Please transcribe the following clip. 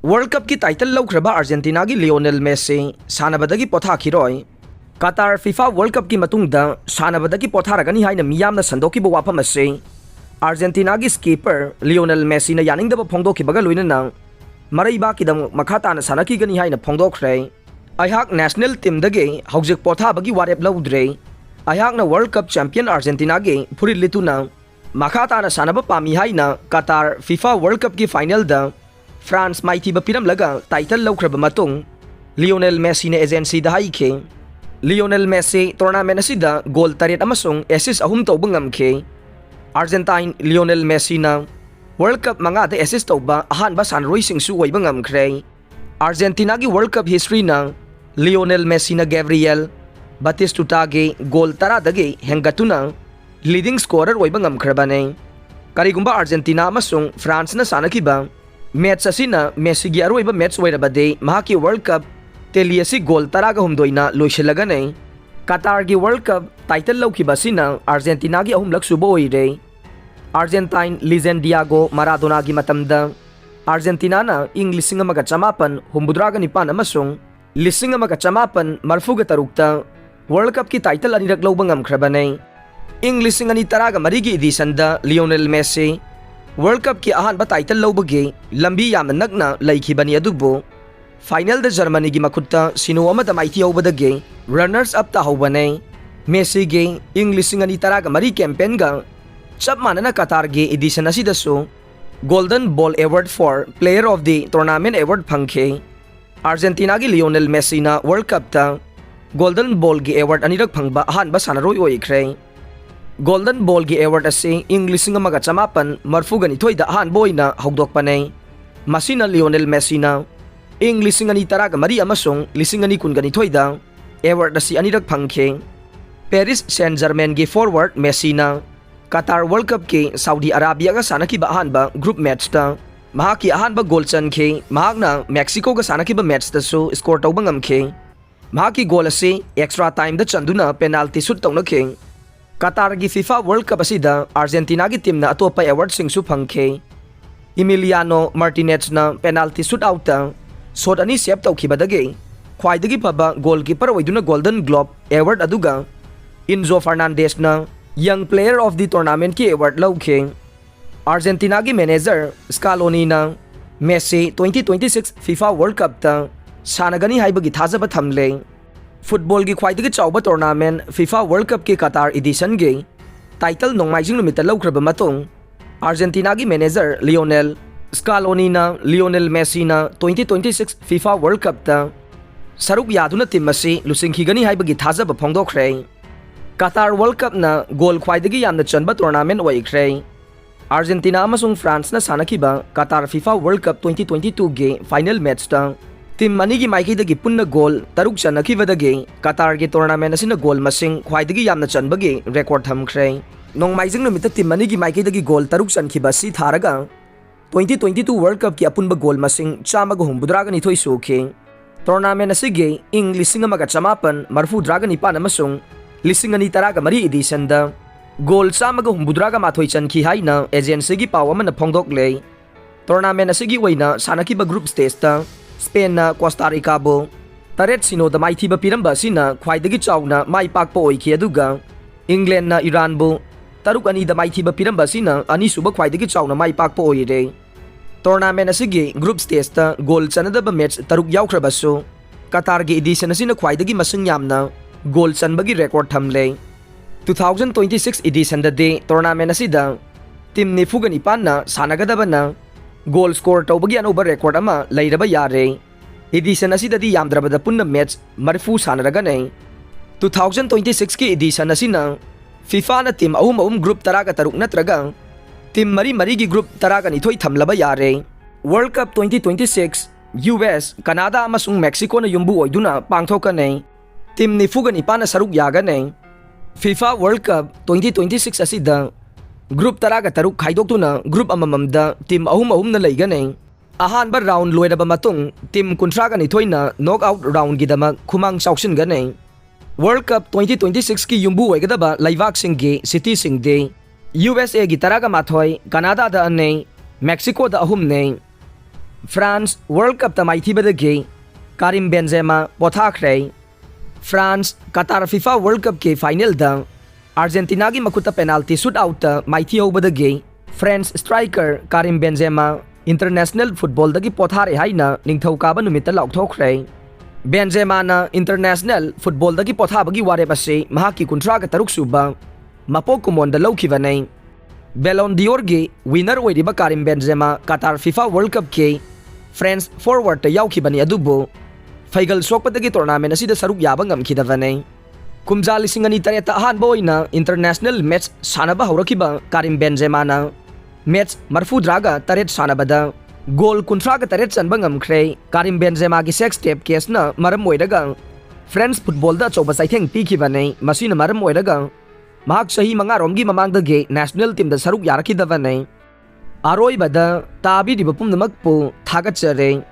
World cup की title लौख्रबा Argentina की Lionel Messi सानाबदगी पोथाखिरोई कतार फीफा वर्ल्ड कप की मतुंगदा सानाबदगी पोथारगनी हाइना मियामना संदोकिबा वाफम असे अर्जेंटीना की स्कीपर लियोनेल मेसी ना यानिंगदबा फोंदोखिबगा लोइनना मरैबा किदम मखाताना सानकीगनी हाइना फोंदोखरे अहाक नेशनल टीम दगे हौजिक पोथाबगी वारेप लौद्रे अहाकना वर्ल्ड कप चैंपियन अर्जेंटीना के फुरित लितुना मखाताना सानबा पामी हाइना कतार फीफा वर्ल्ड कप की फाइनल दा फ्रांस माइथीबा पिरमलगा टाइटल लौख्रबा मतुंग लियोनेल मेसी ने एजेंसी दा हाइखे लियोनेल मेसी टूर्नामेंट असिदा गोल 8 अमसुंग एसिस्ट 3 तौबा ngamखे अर्जेंटाइन लियोनेल मेसी ना वर्ल्ड कप मंगा दा एसिस्ट तौबा अहानबा सानरोइसिंगसु ओइबा ngamkhre अर्जेंटीना की वर्ल्ड कप हिस्ट्री ना लियोनेल मेसी ना गैब्रियल बातिस्टुटा के गोल 10 दगे हेंगतुना लीडिंग स्कोरर ओइबा ngamkhrabaने करिगुंबा अर्जेंटीना अमसुंग फ्रांस ना सानकिबा मैच असिना मेसी की अरोइबा मैच ओइरबदे महाकी वर्ल्ड कप तेलियसी गोल 13 लोइसिलगने कतार की वर्ल्ड कप टाइटल लौखिबसिना अर्जेंटीना की अहुमलक सुबो ओइरे अर्जेंटाइन लीजेंड डियागो माराडोना की मतमदा अर्जेंटीना ना इंग 1959 अमसुंग 1953 वर्ल्ड कप की टाइटल अनिरक लौबा ngamkhrabaने इंग 2013 की एडिशनदा लियोनेल मेसी वर्ल्ड कप की अहानबा टाइटल लौबगे लंबी यामना नगना लैखिबनी अदुबो फाइनल द जर्मनी की मखुत्ता सिनो अमदा माइथी हौबदगे रनर्स अप ताहौबने मेसी गे इंग 2013 कैंपेन गा चप मानना कतार गे एडिशन असिदसो golden ball award for player of the tournament award फंखे अर्जेंटीना की लियोनेल मेसी ना वर्ल्ड कप ता गोल्डन बॉल गे अवार्ड अनिरक फंगबा अहानबा सानरोइ ओइख्रे गोल्डन बॉल की अवार्ड असे इंग 1994 अहानबा ओइना हौदोकपने मसिना लियोनेल मेसीना इंग 2013 अमसुंग 2019 अवार्ड असी अनिरक फंखे पेरिस सेंट जर्मेन की फॉरवर्ड मेसीना कतार वर्ल्ड कप के सऊदी अरेबिया का सानकिबा अहानबा ग्रुप मैच ता महाकी अहानबा गोल चनखे महाकना मेक्सिको का सानकिबा मैच तसु स्कोर तौबा ngamखे महाकी गोल असे एक्स्ट्रा टाइम दा चंदुना पेनाल्टी शूट तौनखे कतार की फीफा वर्ल्ड कप असिदा अर्जेंटीना की टीम ना अतोपा अवार्ड सिंगसु फंखे इमिलियानो मार्टिनेज ना पेनाल्टी शूट आउट शॉट अनि सेव तौखिबदगे ख्वाइदगी फबा गोलकीपर ओइदुना गोल्डन ग्लोब अवार्ड अदुगा इन्जो फर्नांडेस ना young player of the tournament की अवार्ड लौखे अर्जेंटीना की मैनेजर स्कालोनी ना मेसी 2026 फीफा वर्ल्ड कप ता सानगनी हाइबगी थाजबा थमले फुटबॉल की ख्वाइदगी चाउबा टूर्नामेंट फीफा वर्ल्ड कप के कतार एडिशन गे टाइटल नोंमाइजिंग नुमित लौख्रबा मतुंग अर्जेंटीना की मैनेजर लियोनेल स्कालोनी ना लियोनेल मेसी ना 2026 फीफा वर्ल्ड कप ता सरुक यादुना टीम असी लुसिंखिगनी हाइबगी थाजबा फोंदोखरे कतार वर्ल्ड कप ना गोल ख्वाइदगी यामना चनबा टूर्नामेंट ओइख्रे अर्जेंटीना अमसुंग फ्रांस ना सानकिबा कतार फीफा वर्ल्ड कप 2022 गे फाइनल मैच ता टीम मनी की माइकईदगी पुन्ना गोल 3 चनखिबदगे कतार के टूर्नामेंट असिना गोल मसिंग ख्वाइदगी यामना चनबगे रेकॉर्ड थमख्रे नोंमाइजिंग नुमित टीम मनी की माइकईदगी गोल 3 चनखिबसी थारगा 2022 वर्ल्ड कप की अपुनबा गोल मसिंग 152 सोखे टूर्नामेंट असिगे इंग 1994 अमसुंग 2013 एडिशन दा गोल 152 चनखि हाइना एजेंसी की पाव अमना फोंदोकले टूर्नामेंट असिगी ओइना सानकिबा ग्रुप स्टेज ता स्पेन ना कोस्टारिकाबो 8-0 दा माइथीबा पिरंबा असिना ख्वाइदगी चाउना माइ पाकपा ओइखि अदुगा इंग्लैंड ना ईरान बो 3-2 दा माइथीबा पिरंबा असिना अनिसुबा ख्वाइदगी चाउना माइ पाकपा ओइरे टूर्नामेंट असिगी ग्रुप स्टेज ता गोल चनदबा मैच 3 याउख्रबसु कतार की एडिशन असिना ख्वाइदगी मसिंग यामना गोल चनबगी रेकॉर्ड थमले 2026 एडिशन दे टूर्नामेंट असिदा टीम 94 ना सानगदबना गोल स्कोर तौबगी अनोबा रेकॉर्ड अमा लैरबा यारे एडिशन असिददी यामद्रबदा पुन्ना मैच 40 सानरगने 2026 की एडिशन असिना फीफा ना टीम अहुम ग्रुप 13 नत्रगा टीम मरी की ग्रुप 12 थमलबा यारे वर्ल्ड कप 2026 यूएस कनाडा अमसुंग मेक्सिको ना युम्बु ओइदुना पांगथोकने टीम 94 ना सरुक यागने फीफा वर्ल्ड कप 2026 असिदा ग्रुप 13 खाइदोक्तुना ग्रुप अमममदा टीम अहुम ना लैगने अहानबा राउंड लोइरबा मतुंग टीम 19 ना नॉक आउट राउंड गिदमा खुमांग चाउसिनगने वर्ल्ड कप 2026 की युम्बु ओइगदबा लैवाक सिंगे सिटी सिंगदे USA की 13 कनाडा दा 2 मेक्सिको दा 3 France World Cup tamaithibadagi Karim Benzema Pothakhiroi. France Qatar FIFA World Cup ke final da Argentina gi makuta penalty shootout ta maithi hobadagi France striker Karim Benzema international football dagi pothare haina ningthokaba numita laukthokhrei. Benzema na international football dagi pothabagi ware base mahaki kuntra ga taruk suba mapok kumonda laukhibane. Ballon d'Or gi winner oiriba Karim Benzema Qatar FIFA World Cup ke France forward ta yaukhibani adubu Faigal sokpadagi tournament asida saruk yaba ngamkhidavane. Kumja 2003 ahanba oina international match sanaba hawrakiba Karim Benzema na match marfudraga taret sanabada goal kuntraga taret chanba ngamkhre. Karim Benzema gi sex tape case na maram oiraga France football da choba saitheng pikhibane masina maram oiraga mahak sahi mangarom gi mamangdagi national team da saruk yarakidavane. Aroi bada tabi dibapum namakpu thagachare.